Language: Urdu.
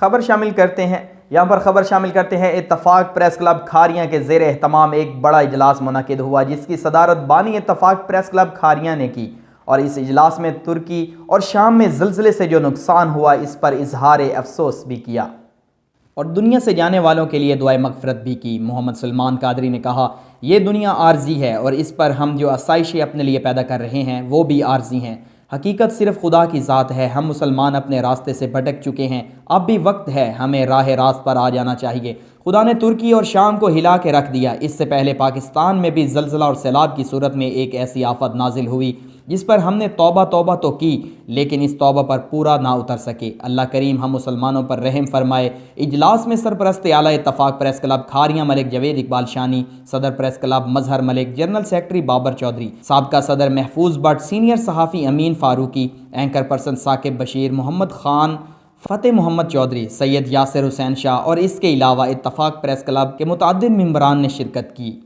خبر شامل کرتے ہیں اتفاق پریس کلب کھاریاں کے زیر اہتمام ایک بڑا اجلاس منعقد ہوا، جس کی صدارت بانی اتفاق پریس کلب کھاریاں نے کی، اور اس اجلاس میں ترکی اور شام میں زلزلے سے جو نقصان ہوا اس پر اظہار افسوس بھی کیا اور دنیا سے جانے والوں کے لیے دعائے مغفرت بھی کی۔ محمد سلمان قادری نے کہا، یہ دنیا عارضی ہے اور اس پر ہم جو آسائشیں اپنے لیے پیدا کر رہے ہیں وہ بھی عارضی ہیں۔ حقیقت صرف خدا کی ذات ہے۔ ہم مسلمان اپنے راستے سے بھٹک چکے ہیں، اب بھی وقت ہے، ہمیں راہ راست پر آ جانا چاہیے۔ خدا نے ترکی اور شام کو ہلا کے رکھ دیا۔ اس سے پہلے پاکستان میں بھی زلزلہ اور سیلاب کی صورت میں ایک ایسی آفت نازل ہوئی جس پر ہم نے توبہ تو کی، لیکن اس توبہ پر پورا نہ اتر سکے۔ اللہ کریم ہم مسلمانوں پر رحم فرمائے۔ اجلاس میں سرپرست اعلیٰ اتفاق پریس کلب کھاریاں ملک جاوید اقبال شانی، صدر پریس کلب مظہر ملک، جنرل سیکرٹری بابر چودھری، سابقہ صدر محفوظ بٹ، سینئر صحافی امین فاروقی، اینکر پرسن ثاقب بشیر، محمد خان، فتح محمد چودھری، سید یاسر حسین شاہ اور اس کے علاوہ اتفاق پریس کلب کے متعدد ممبران نے شرکت کی۔